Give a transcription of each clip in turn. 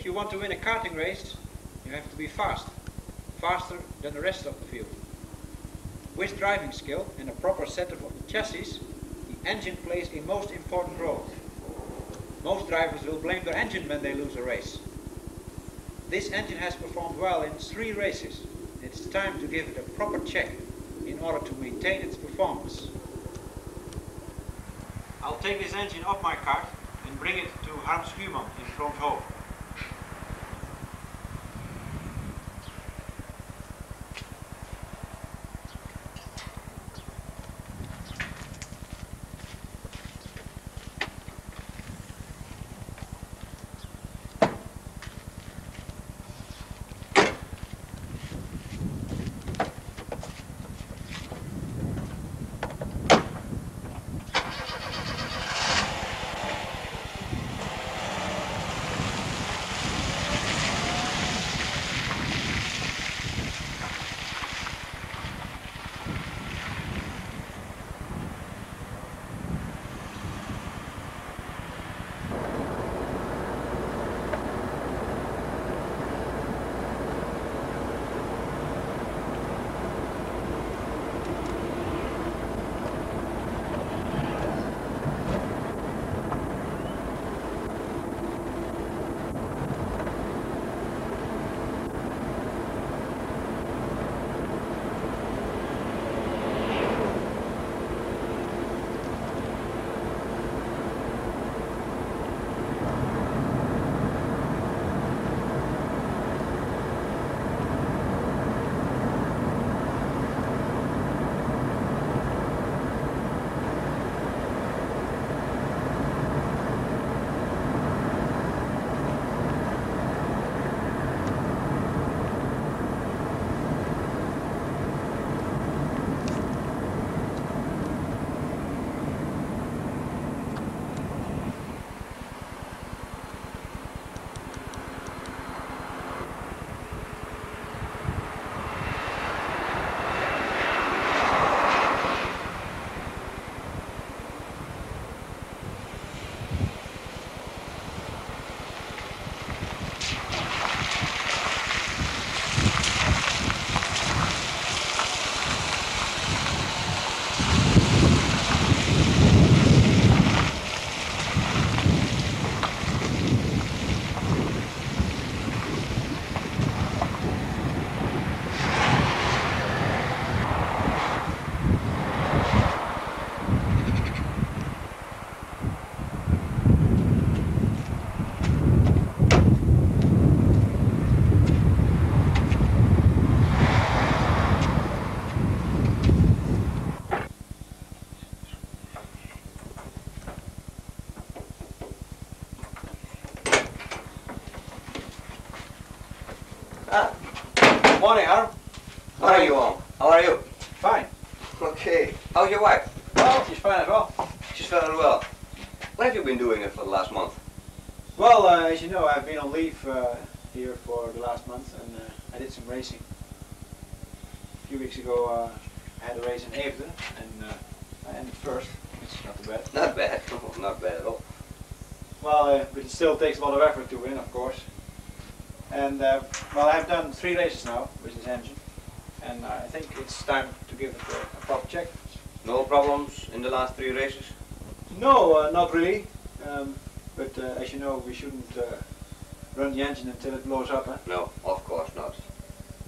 If you want to win a karting race, you have to be fast. Faster than the rest of the field. With driving skill and a proper setup of the chassis, the engine plays a most important role. Most drivers will blame their engine when they lose a race. This engine has performed well in 3 races. It's time to give it a proper check in order to maintain its performance. I'll take this engine off my kart and bring it to Harm Schuurman in Vroomshoven. Morning, Harm. How are you all? How are you? Fine. Okay. How's your wife? Well, she's fine as well. She's very well. What have you been doing for the last month? Well, as you know, I've been on leave here for the last month, and I did some racing. A few weeks ago, I had a race in Eefde, and I ended first, which is not too bad. Not bad. Oh, not bad at all. Well, but it still takes a lot of effort to win, of course. And well, I've done 3 races now with this engine, and I think it's time to give it a proper check. No problems in the last 3 races? No, not really. But as you know, we shouldn't run the engine until it blows up. Huh? No, of course not.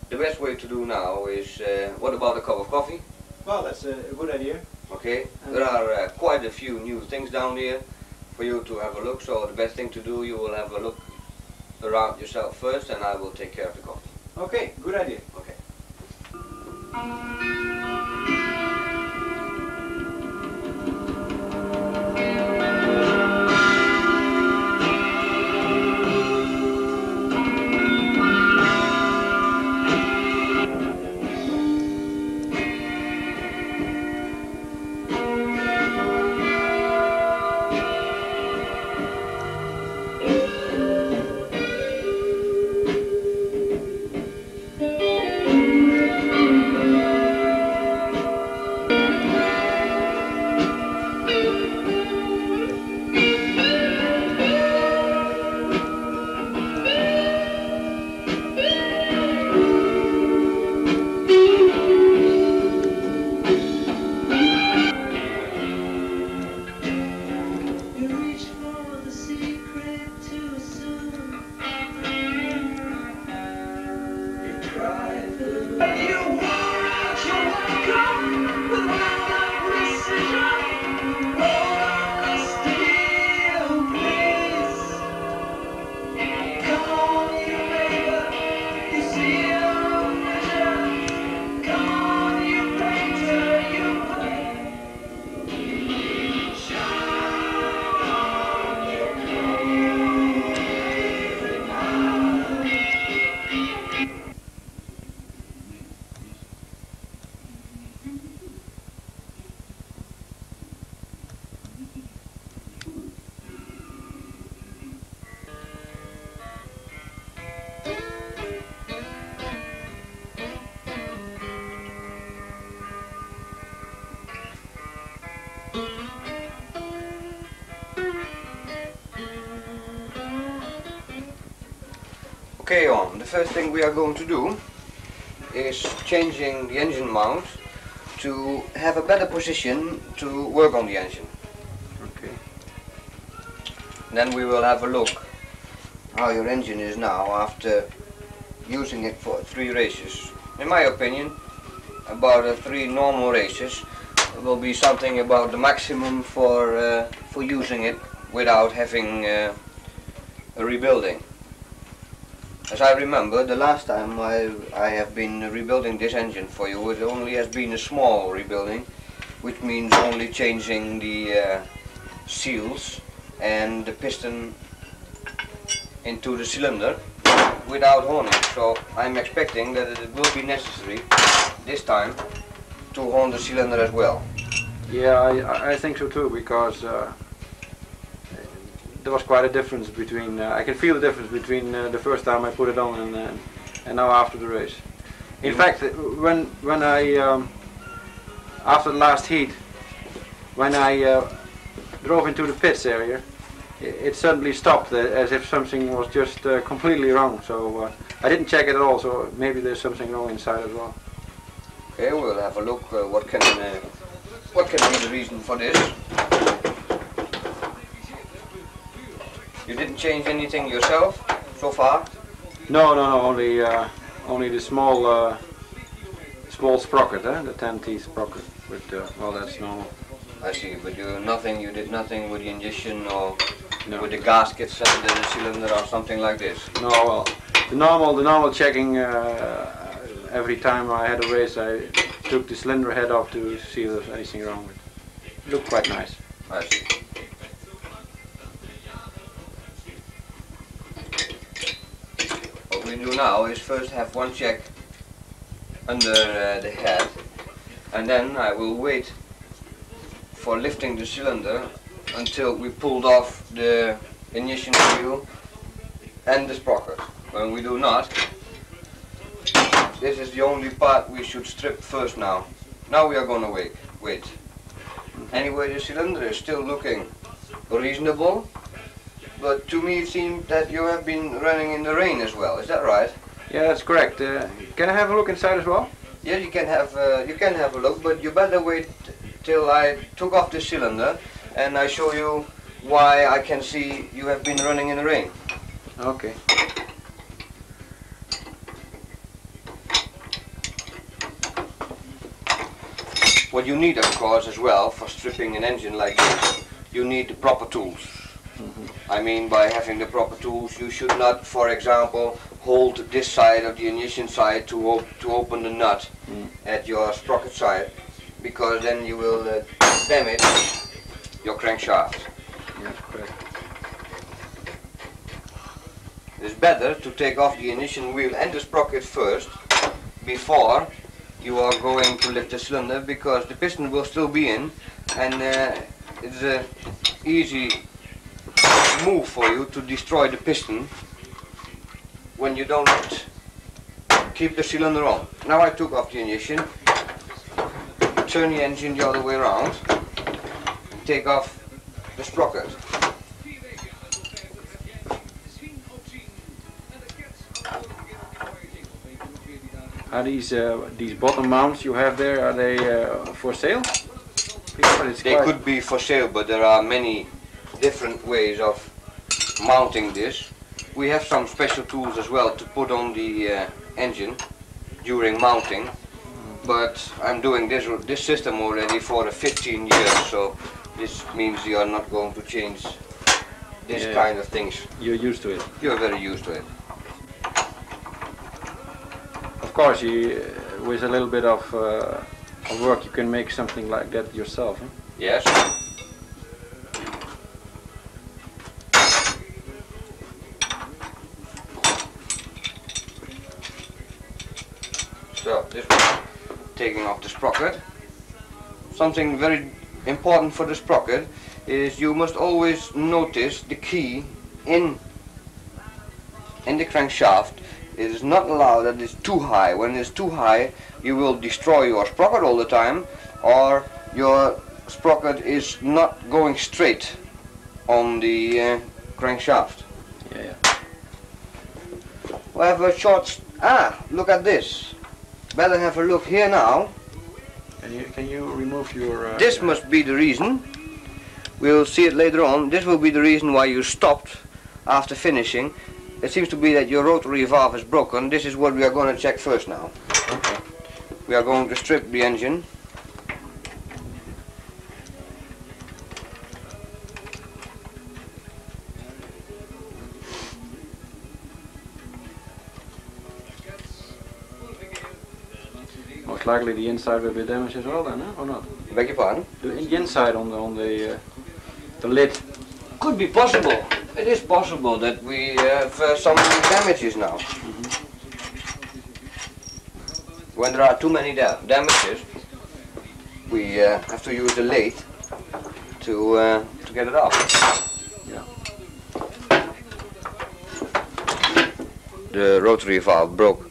The best way to do now is, what about a cup of coffee? Well, that's a good idea. Okay, there are quite a few new things down here for you to have a look, so the best thing to do, you will have a look around yourself first, and I will take care of the coffee. Okay, good idea. Okay. Okay, the first thing we are going to do is changing the engine mount to have a better position to work on the engine. Okay. Then we will have a look how your engine is now after using it for 3 races. In my opinion, about 3 normal races will be something about the maximum for using it without having a rebuilding. As I remember, the last time I have been rebuilding this engine for you, it only has been a small rebuilding, which means only changing the seals and the piston into the cylinder without honing. So I'm expecting that it will be necessary this time to hone the cylinder as well. Yeah, I think so too, because there was quite a difference between, I can feel the difference between the first time I put it on and now after the race. In fact, when I, after the last heat, when I drove into the pits area, it suddenly stopped as if something was just completely wrong. So I didn't check it at all, so maybe there's something wrong inside as well. Okay, we'll have a look what can be the reason for this. You didn't change anything yourself so far? No, only the small sprocket, the 10T sprocket. But well, that's normal. I see, but you did nothing with the injection or No. with the gaskets and the cylinder or something like this? No, well, the normal checking. Every time I had a race, I took the cylinder head off to see if there's anything wrong with it. It looked quite nice. I see. What we do now is first have one check under the head, and then I will wait for lifting the cylinder until we pulled off the ignition seal and the sprocket. When we do not, this is the only part we should strip first now. Now we are going to wait. Anyway, the cylinder is still looking reasonable, but to me it seems that you have been running in the rain as well. Is that right? Yeah, that's correct. Can I have a look inside as well? Yes, you can have a look, but you better wait till I took off the cylinder and I show you why I can see you have been running in the rain. Okay. What you need, of course, as well, for stripping an engine like this, you need the proper tools. I mean, by having the proper tools, you should not, for example, hold this side of the ignition side to open the nut at your sprocket side, because then you will damage your crankshaft. Yes, correct. It's better to take off the ignition wheel and the sprocket first before you are going to lift the cylinder, because the piston will still be in, and it's an easy move for you to destroy the piston when you don't keep the cylinder on. Now I took off the ignition, turn the engine the other way around, and take off the sprocket. Are these bottom mounts you have there, are they for sale? They could be for sale, but there are many different ways of mounting this. We have some special tools as well to put on the engine during mounting, but I'm doing this system already for 15 years, so this means you are not going to change this kind of things. You're used to it. You're very used to it. Of course, with a little bit of work, you can make something like that yourself. Huh? Yes. So, this one, taking off the sprocket. Something very important for the sprocket is you must always notice the key in the crankshaft. It is not allowed that it's too high. When it's too high, you will destroy your sprocket all the time, or your sprocket is not going straight on the crankshaft. Yeah. we have a short... look at this. Better have a look here now. Can you remove your... This must be the reason. We'll see it later on. This will be the reason why you stopped after finishing. It seems to be that your rotary valve is broken. This is what we are going to check first now. Okay. We are going to strip the engine. Most likely the inside will be damaged as well then, or not? Beg your pardon? The inside on the lid. Could be possible. It is possible that we have some damages now. When there are too many damages, we have to use the lathe to get it off. Yeah. The rotary valve broke.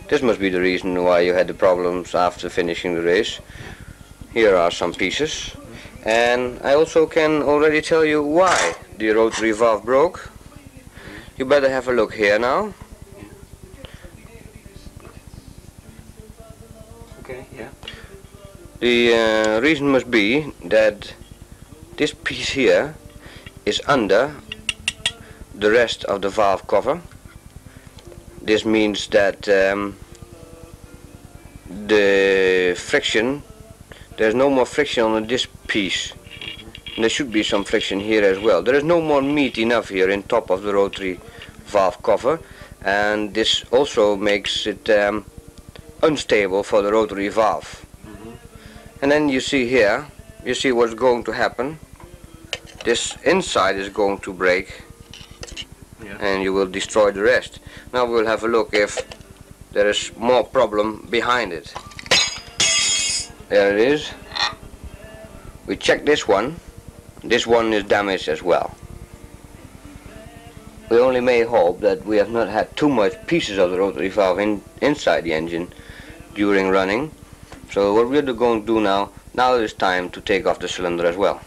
This must be the reason why you had the problems after finishing the race. Here are some pieces. And I also can already tell you why the rotary valve broke. You better have a look here now. Okay, yeah. The reason must be that this piece here is under the rest of the valve cover. This means that the friction, there's no more friction on this piece. And there should be some friction here as well. There is no more meat enough here in top of the rotary valve cover, and this also makes it unstable for the rotary valve. And then you see here, you see what's going to happen. This inside is going to break, and you will destroy the rest. Now we'll have a look if there is more problem behind it. There it is. We check this one. This one is damaged as well. We only may hope that we have not had too much pieces of the rotary valve inside the engine during running. So what we're going to do now it is time to take off the cylinder as well.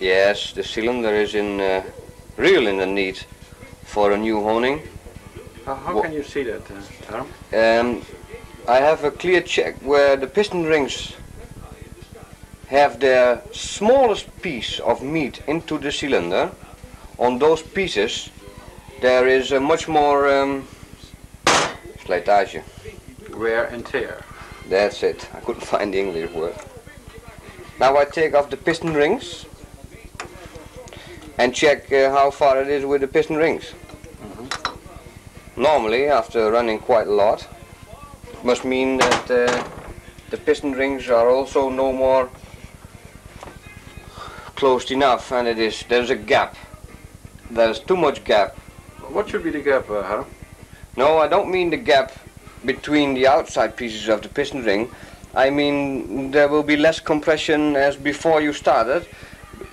Yes, the cylinder is in real in the need for a new honing. How can you see that, Tom? I have a clear check where the piston rings have their smallest piece of meat into the cylinder. On those pieces there is a much more slijtage. Wear and tear. That's it. I couldn't find the English word. Now I take off the piston rings and check how far it is with the piston rings. Normally, after running quite a lot, it must mean that the piston rings are also no more closed enough, and there's a gap. There's too much gap. What should be the gap, Harm? No, I don't mean the gap between the outside pieces of the piston ring. I mean there will be less compression as before you started.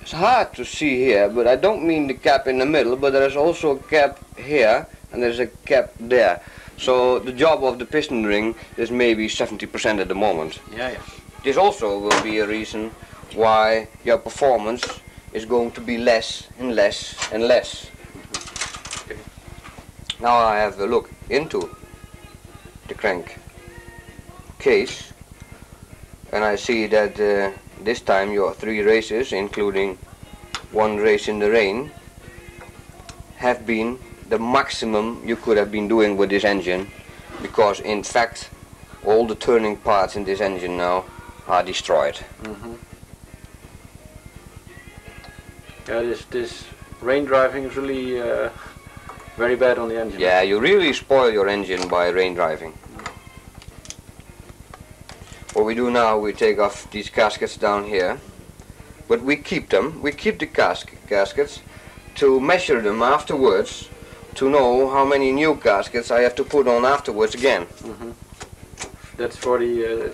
It's hard to see here, but I don't mean the gap in the middle, but there is also a gap here and there's a gap there. So the job of the piston ring is maybe 70% at the moment. Yeah. This also will be a reason why your performance is going to be less and less and less. Okay. Now I have a look into the crank case, and I see that this time your 3 races, including 1 race in the rain, have been the maximum you could have been doing with this engine, because in fact all the turning parts in this engine now are destroyed. Yeah, this rain driving is really very bad on the engine. Yeah, you really spoil your engine by rain driving. What we do now, we take off these gaskets down here, but we keep them. We keep the gaskets to measure them afterwards, to know how many new gaskets I have to put on afterwards again. That's for the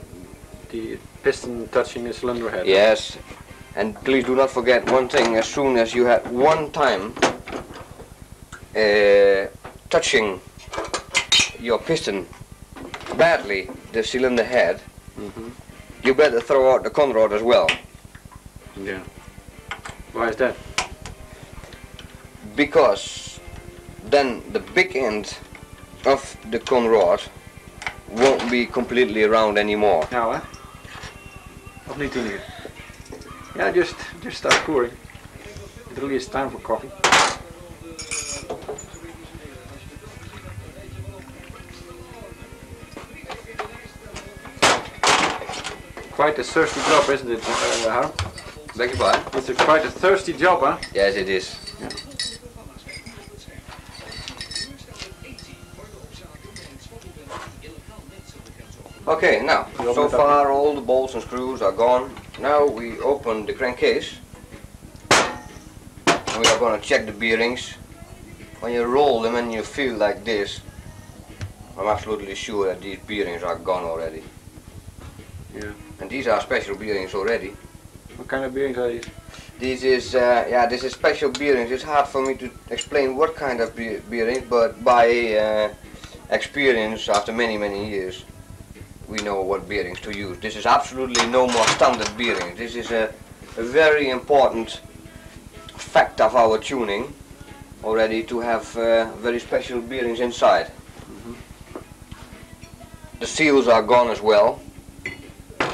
piston touching the cylinder head. Yes, and please do not forget one thing. As soon as you had one time touching your piston badly, the cylinder head, you better throw out the con rod as well. Yeah. Why is that? because then the big end of the con rod won't be completely round anymore. Nou hè? Of niet doen hier? Ja, just start pouring. It really is time for coffee. Quite a thirsty job, isn't it, Harm? Beg your pardon? It's quite a thirsty job, huh? Yes, it is. Yeah. Okay, now, so far all the bolts and screws are gone. Now we open the crankcase. We are going to check the bearings. When you roll them and you feel like this, I'm absolutely sure that these bearings are gone already. Yeah. And these are special bearings already. What kind of bearings are these? This is this is special bearings. It's hard for me to explain what kind of bearings, but by experience, after many years, we know what bearings to use. This is absolutely no more standard bearing. This is a very important fact of our tuning already, to have very special bearings inside. The seals are gone as well,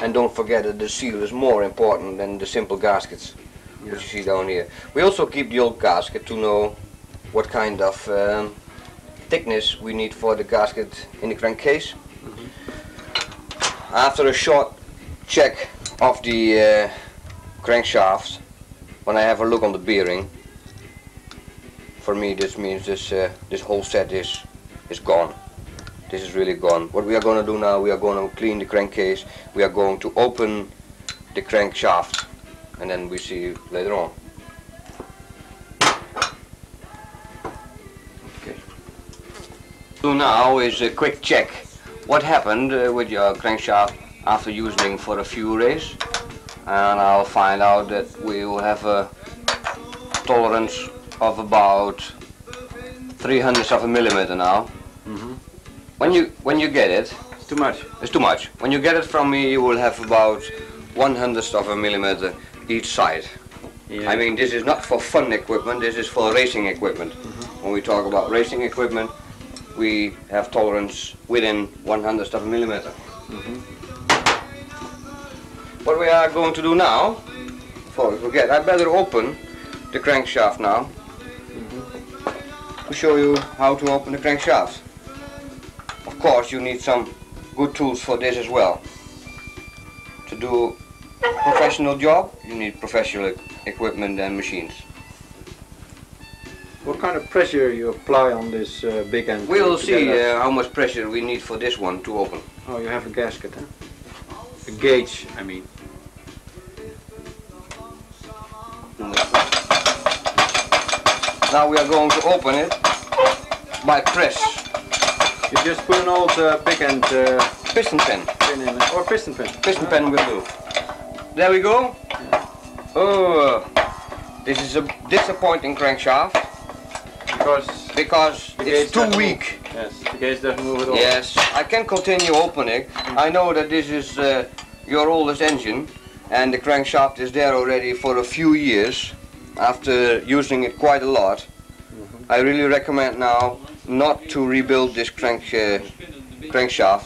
and don't forget that the seal is more important than the simple gaskets, which you see down here. We also keep the old gasket to know what kind of thickness we need for the gasket in the crankcase. After a short check of the crankshaft, when I have a look on the bearing, for me this means this whole set is gone. This is really gone. What we are going to do now, we are going to clean the crankcase, we are going to open the crankshaft, and then we see you later on. Okay. So now is a quick check. What happened with your crankshaft after using it for a few rays, and I'll find out that we will have a tolerance of about 300ths of a millimeter now. When you get it, It's too much. it's too much. When you get it from me, you will have about 1/100th of a millimeter each side. Yeah. I mean, this is not for fun equipment, this is for racing equipment. When we talk about racing equipment, we have tolerance within 1/100th of a millimeter. What we are going to do now, before we forget, I better open the crankshaft now to show you how to open the crankshaft. Of course, you need some good tools for this as well. To do a professional job, you need professional equipment and machines. What kind of pressure you apply on this big end? We'll to see get that? how much pressure we need for this one to open. Oh, you have a gasket, huh? A gauge, I mean. Now we are going to open it by press. You just put an old big end Piston pen. pin in it, or piston pin. Piston pen will do. There we go. Oh, this is a disappointing crankshaft because it's too weak. Yes, the gauge doesn't move at all. Yes, I can continue opening. I know that this is your oldest engine, and the crankshaft is there already for a few years after using it quite a lot. I really recommend now not to rebuild this crankshaft,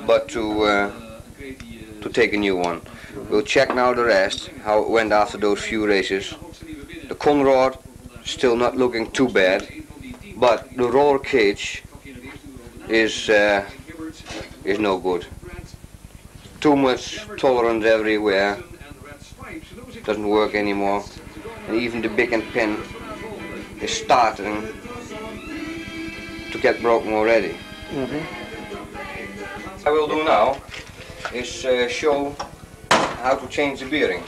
but to take a new one. We'll check now the rest, how it went after those few races. The con rod still not looking too bad, but the roller cage is no good. Too much tolerance everywhere. Doesn't work anymore, and even the big end pin is starting to get broken already. What I will do now is show how to change the bearing.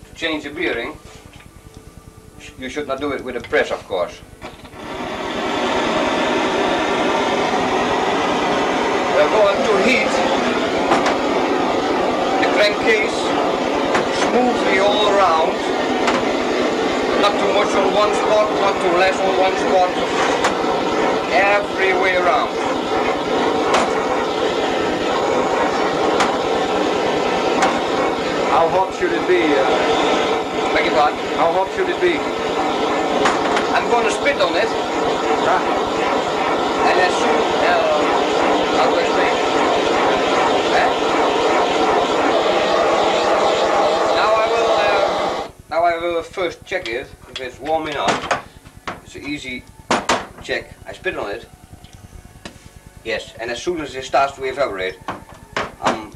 To change the bearing, you should not do it with a press, of course. We're going to heat the crankcase smoothly all around. Not too much on one spot, not too less on one spot. Every way around. How hot should it be? Beg your pardon? How hot should it be? going to spit on it. And as soon how do I explain? Now I will first check it if it's warm enough. It's an easy check. I spit on it. Yes, and as soon as it starts to evaporate, I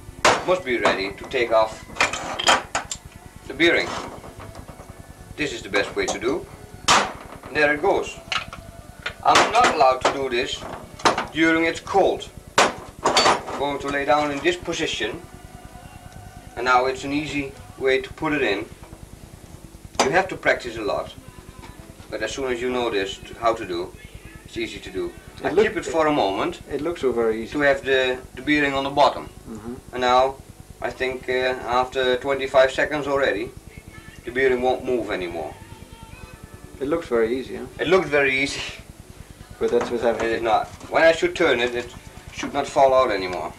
must be ready to take off the bearing. This is the best way to do. And there it goes. I'm not allowed to do this during it's cold. I'm going to lay down in this position, and now it's an easy way to put it in. You have to practice a lot, but as soon as you know this, how to do, it's easy to do. I keep it for a moment. It looks so very easy. To have the bearing on the bottom. And now, I think after 25 seconds already, the bearing won't move anymore. It looks very easy, huh? It looks very easy. But that's what happens. It is not. When I should turn it, it should not fall out anymore.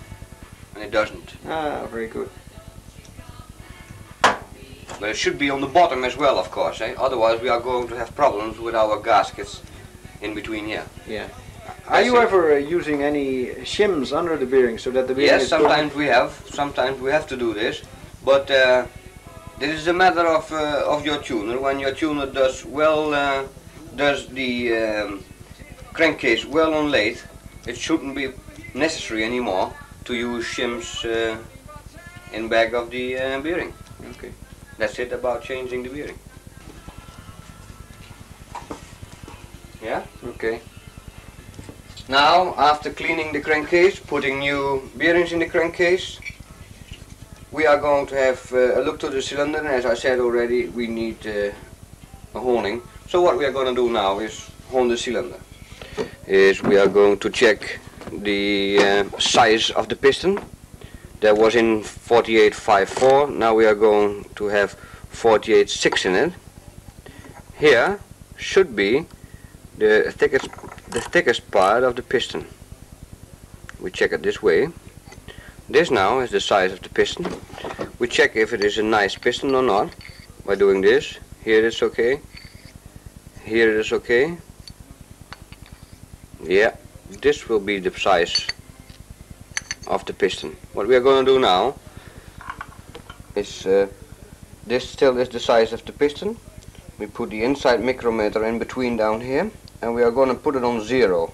And it doesn't. Ah, very good. But it should be on the bottom as well, of course. Otherwise we are going to have problems with our gaskets in between here. Yeah. Are you ever using any shims under the bearing so that the bearing Yes, is sometimes we have. Sometimes we have to do this. But this is a matter of your tuner. When your tuner does well, does the crankcase well on lathe, it shouldn't be necessary anymore to use shims in back of the bearing. Okay. That's it about changing the bearing. Yeah? Okay. Now, after cleaning the crankcase, putting new bearings in the crankcase, we are going to have a look to the cylinder, and as I said already, we need a honing. So what we are going to do now is hone the cylinder. We are going to check the size of the piston. That was in 48.54. Now we are going to have 48.6 in it. Here should be the thickest part of the piston. We check it this way. This now is the size of the piston. We check if it is a nice piston or not by doing this. Here it is okay. Here it is okay. Yeah, this will be the size of the piston. What we are going to do now is this still is the size of the piston. We put the inside micrometer in between down here, and we are going to put it on 0.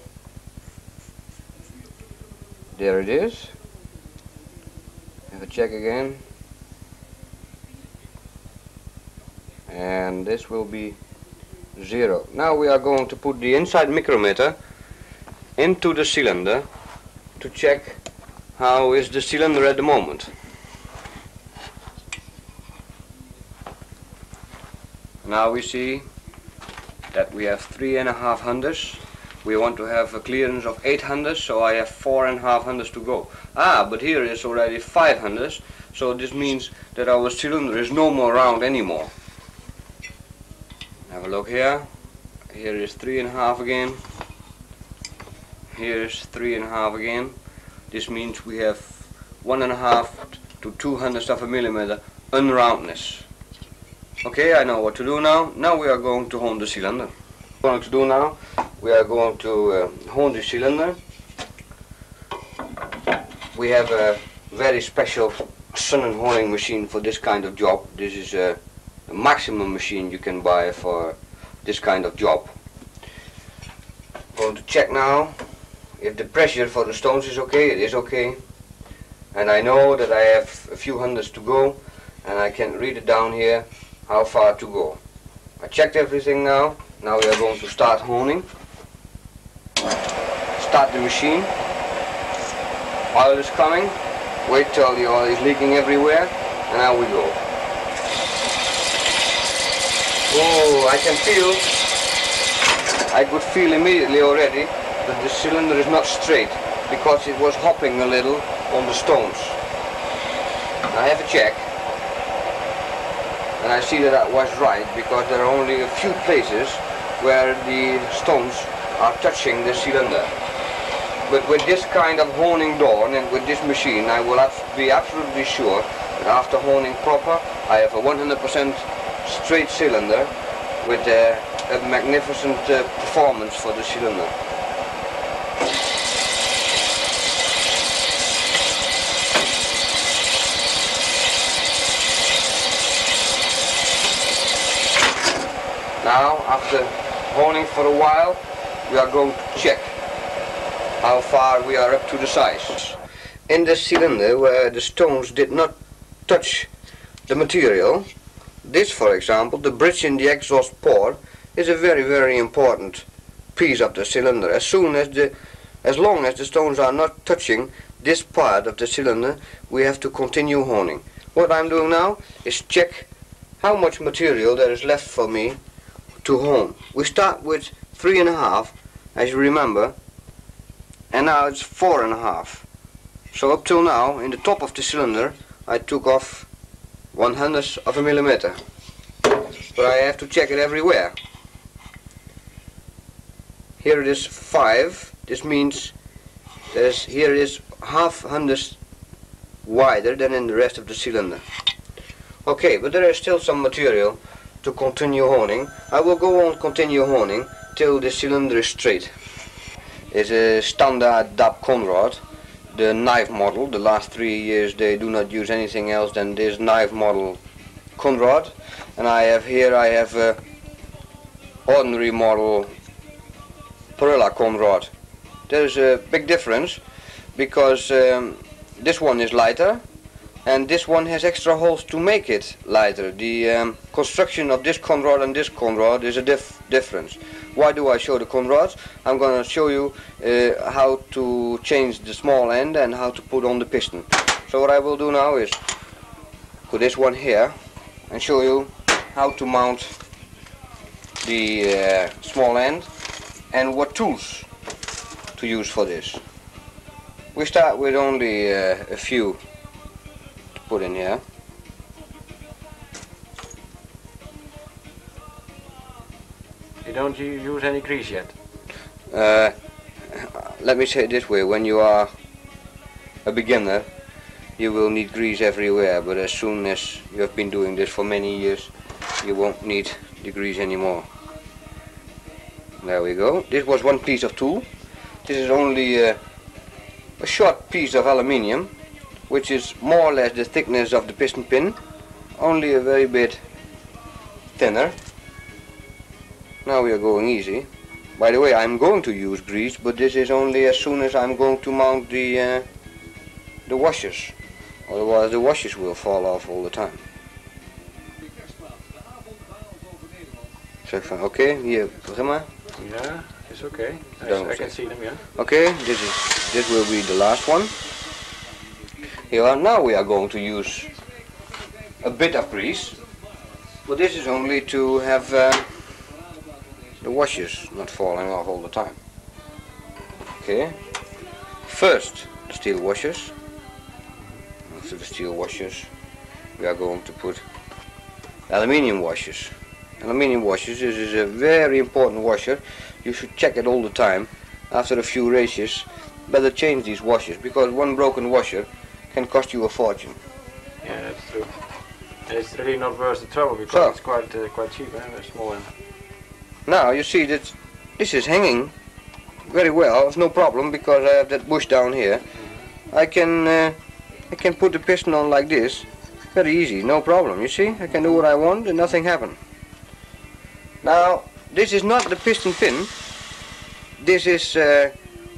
There it is. Have a check again, and this will be 0. Now we are going to put the inside micrometer into the cylinder to check how is the cylinder at the moment. Now we see that we have 3.5 hundredths. We want to have a clearance of 8 hundredths, so I have 4.5 hundredths to go. But here is already 5 hundredths, so this means that our cylinder is no more round anymore. Have a look here. Here is 3.5 again. Here is 3.5 again. This means we have 1.5 to 2 hundredths of a millimeter unroundness. Okay, I know what to do now. Now we are going to hone the cylinder. What we're going to do now, we are going to hone the cylinder. We have a very special sun and honing machine for this kind of job. This is a maximum machine you can buy for this kind of job. I'm going to check now if the pressure for the stones is okay. It is okay. And I know that I have a few hundredths to go, and I can read it down here how far to go. I checked everything now. Now we are going to start honing. Start the machine. Oil is coming. Wait till the oil is leaking everywhere, and now we go. Oh, I could feel immediately already that the cylinder is not straight because it was hopping a little on the stones. I have a check, and I see that I was right, because there are only a few places where the stones are touching the cylinder. But with this kind of honing door and with this machine, I will be absolutely sure that after honing proper, I have a 100% straight cylinder with a magnificent performance for the cylinder. Now, after honing for a while, we are going to check how far we are up to the size. In the cylinder where the stones did not touch the material, this, for example, the bridge in the exhaust port, is a very important piece of the cylinder. As long as the stones are not touching this part of the cylinder, we have to continue honing. What I'm doing now is check how much material there is left for me to hone. We start with 3.5, as you remember, and now it's 4.5. So up till now, in the top of the cylinder, I took off 1/100th of a millimeter. But I have to check it everywhere. Here it is 5. This means here it is 0.5 wider than in the rest of the cylinder. Okay, but there is still some material to continue honing. I will go on continue honing till the cylinder is straight. It's a standard Dap conrod, the knife model. The last 3 years they do not use anything else than this knife model conrod. And I have a ordinary model Perilla conrod. There is a big difference because this one is lighter and this one has extra holes to make it lighter. The construction of this conrod and this conrod is a difference. Why do I show the conrods? I'm going to show you how to change the small end and how to put on the piston. So what I will do now is put this one here and show you how to mount the small end and what tools to use for this. We start with only a few to put in here. You don't use any grease yet? Let me say it this way, when you are a beginner you will need grease everywhere, but as soon as you have been doing this for many years you won't need the grease anymore. There we go. This was one piece of tool. This is only a short piece of aluminium, which is more or less the thickness of the piston pin, only a very bit thinner. Now we are going easy. By the way, I'm going to use grease, but this is only as soon as I'm going to mount the washers. Otherwise the washers will fall off all the time. Zeg van oké, hier, begin maar. Yeah, it's okay. I can see them, yeah. Okay, this will be the last one. Here, now we are going to use a bit of grease, but this is only to have the washers not falling off all the time. Okay, first the steel washers. After the steel washers we are going to put aluminium washers. Aluminium washers, this is a very important washer. You should check it all the time. After a few races better change these washers, because one broken washer can cost you a fortune. Yeah, that's true. And it's really not worth the trouble because it's quite cheap, a small one. Now you see that this is hanging very well. It's no problem because I have that bush down here. I can put the piston on like this, very easy, no problem. You see, I can do what I want and nothing happened. Now this is not the piston pin. This is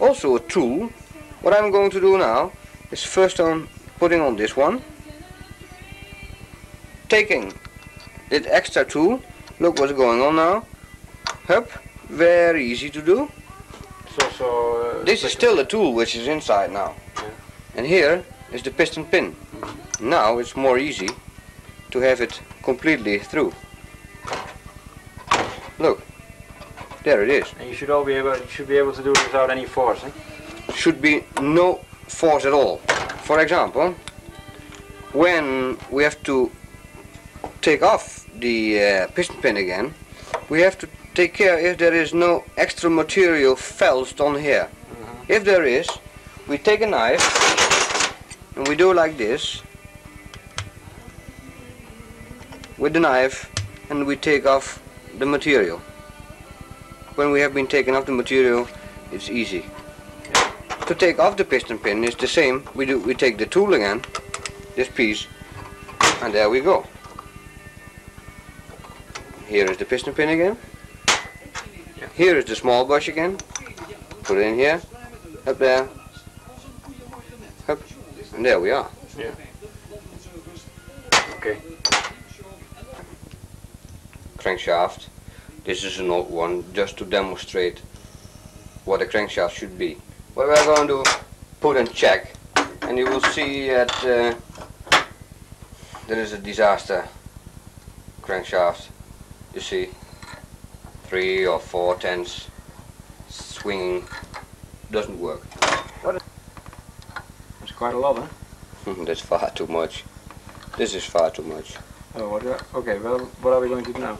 also a tool. What I'm going to do now is first putting on this one, taking that extra tool. Look what's going on now. Hup, very easy to do. This is still the tool which is inside now. Yeah. And here is the piston pin. Now it's more easy to have it completely through. Look, there it is. And you should be able to do it without any force, eh? Should be no force at all. For example, when we have to take off the piston pin again, we have to take care if there is no extra material felched on here. If there is, we take a knife and we do like this with the knife, and we take off the material. When we have been taking off the material, it's easy. To take off the piston pin is the same. We take the tool again, this piece, and there we go. Here is the piston pin again. Here is the small bush again. Put it in here, up there, up, and there we are. Yeah. Okay. Crankshaft. This is an old one, just to demonstrate what a crankshaft should be. What we're going to put and check, and you will see that there is a disaster crankshaft. You see, 3 or 4 tenths swinging, doesn't work. That's quite a lot, huh? That's far too much. This is far too much. Oh, okay, well, what are we going to do now?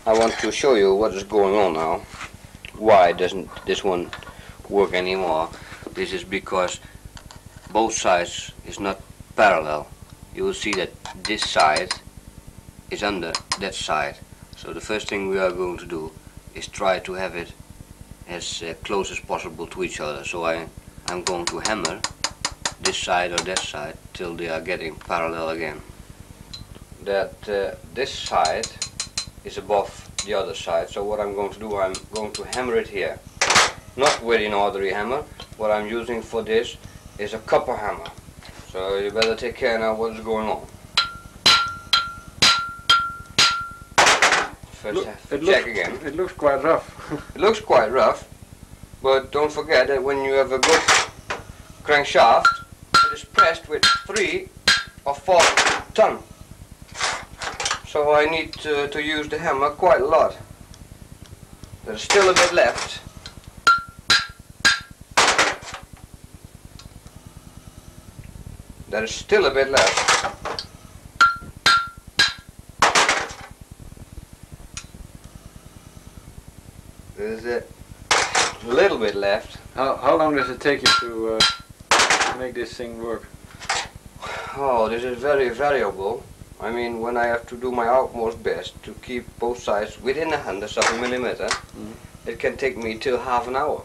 I want to show you what is going on now. Why doesn't this one work anymore? This is because both sides is not parallel. You will see that this side is under that side. So the first thing we are going to do is try to have it as close as possible to each other. So I'm going to hammer this side or that side till they are getting parallel again. That this side is above the other side, so what I'm going to do, I'm going to hammer it here. Not with an ordinary hammer. What I'm using for this is a copper hammer. So you better take care now what is going on. First check again. It looks quite rough. It looks quite rough, but don't forget that when you have a good crankshaft, it is pressed with 3 or 4 ton. So I need to use the hammer quite a lot. There's still a bit left. There is still a bit left. There's a little bit left. How long does it take you to make this thing work? Oh, this is very variable. I mean, when I have to do my utmost best to keep both sides within 100th of a millimeter, it can take me till half an hour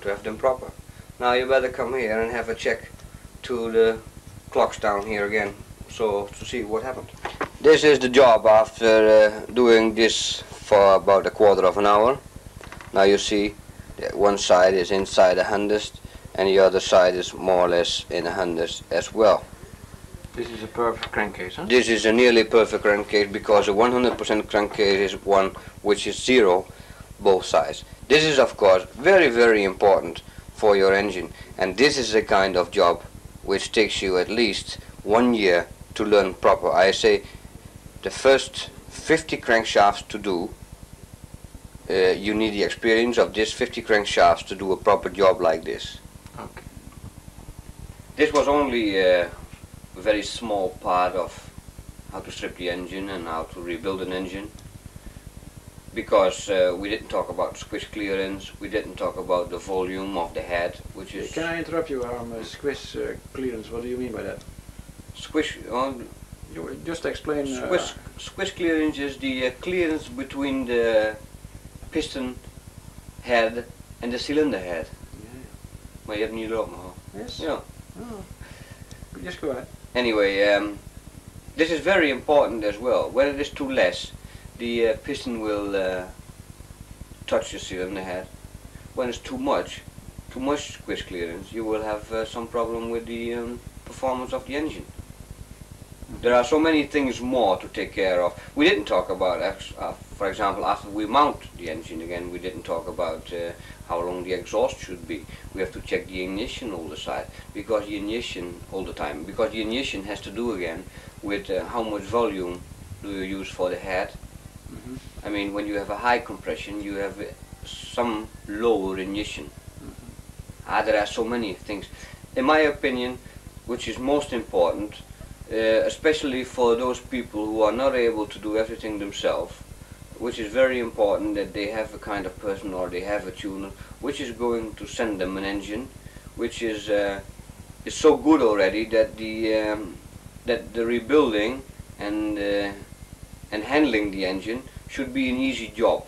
to have them proper. Now you better come here and have a check to the clocks down here again, so to see what happened. This is the job after doing this for about a quarter of an hour. Now you see that one side is inside 100th and the other side is more or less in 100th as well. This is a perfect crankcase, huh? This is a nearly perfect crankcase because a 100% crankcase is one which is 0 both sides. This is of course very, very important for your engine, and this is a kind of job which takes you at least 1 year to learn proper. I say the first 50 crankshafts to do, you need the experience of this 50 crankshafts to do a proper job like this. Okay. This was only a very small part of how to strip the engine and how to rebuild an engine, because we didn't talk about squish clearance, we didn't talk about the volume of the head, which is... Can I interrupt you on squish clearance? What do you mean by that? Squish... You just explain... Squish clearance is the clearance between the piston head and the cylinder head. Yeah. Maar je hebt niet erop, maar... Yes? Yeah. Oh. Just go ahead. Anyway, this is very important as well. When it is too less, the piston will touch the cylinder head. When it's too much squish clearance, you will have some problem with the performance of the engine. There are so many things more to take care of. We didn't talk about, for example, after we mount the engine again, we didn't talk about how long the exhaust should be. We have to check the ignition all the time, because the ignition has to do again with how much volume do you use for the head. I mean, when you have a high compression, you have some lower ignition. There are so many things. In my opinion, which is most important, especially for those people who are not able to do everything themselves, which is very important that they have a kind of person or they have a tuner which is going to send them an engine which is so good already that the rebuilding and handling the engine should be an easy job.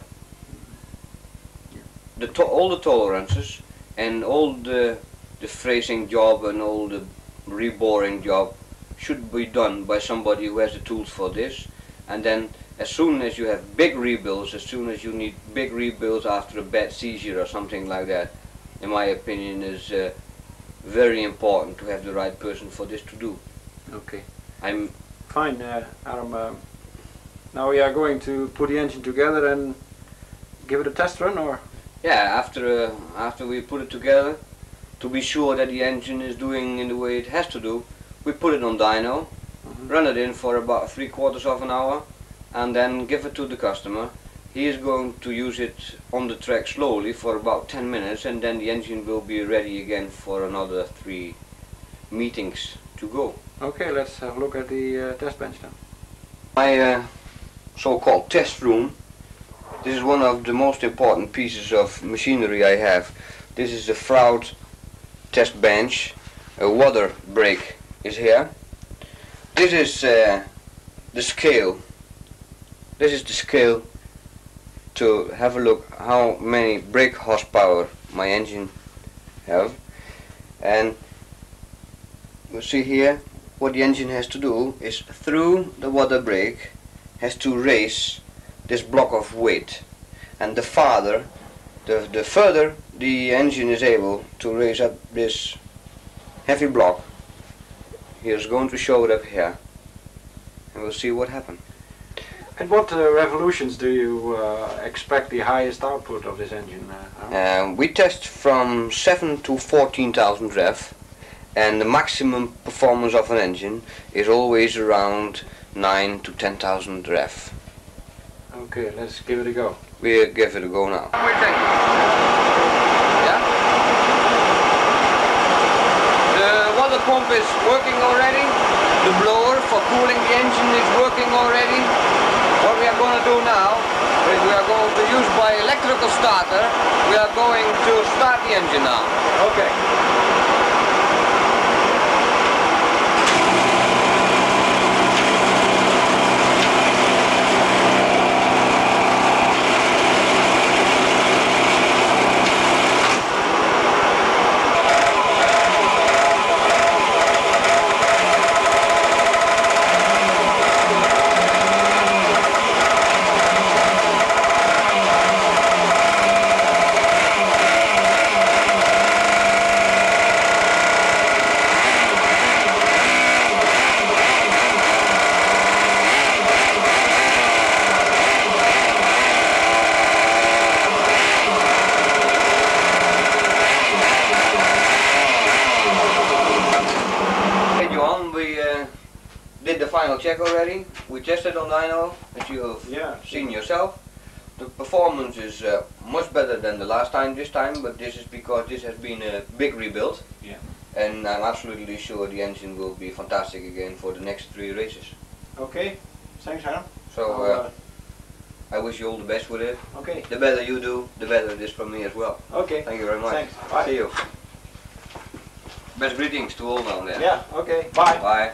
All the tolerances and all the phrasing job and all the reboring job should be done by somebody who has the tools for this. And then as soon as you have big rebuilds, as soon as you need big rebuilds after a bad seizure or something like that, in my opinion, is very important to have the right person for this to do. Okay. I'm fine, Adam. Now we are going to put the engine together and give it a test run, or? Yeah, after we put it together, to be sure that the engine is doing in the way it has to do, we put it on dyno, run it in for about 3/4 of an hour, and then give it to the customer. He is going to use it on the track slowly for about 10 minutes, and then the engine will be ready again for another 3 meetings to go. Okay, let's have a look at the test bench now. My so-called test room. This is one of the most important pieces of machinery I have. This is the Fraud test bench. A water brake is here. This is the scale. This is the scale to have a look how many brake horsepower my engine have. And you see here what the engine has to do is through the water brake has to raise this block of weight, and the further the engine is able to raise up this heavy block, here's going to show it up here, and we'll see what happens. At what revolutions do you expect the highest output of this engine? We test from 7 to 14,000 rev, and the maximum performance of an engine is always around 9 to 10,000 rev. Okay, let's give it a go. We'll give it a go now. Yeah? The water pump is working already. The blower for cooling the engine is working already. What we are going to do now is we are going to use by electrical starter. We are going to start the engine now. Okay. Did the final check already. We tested on dyno, as you have seen yourself. The performance is much better than the last time this time, but this is because this has been a big rebuild. Yeah. And I'm absolutely sure the engine will be fantastic again for the next 3 races. Okay, thanks Adam. So I wish you all the best with it. Okay. The better you do, the better it is for me as well. Okay. Thank you very much. Thanks. Bye. See you. Best greetings to all down there. Yeah, okay. Bye. Bye.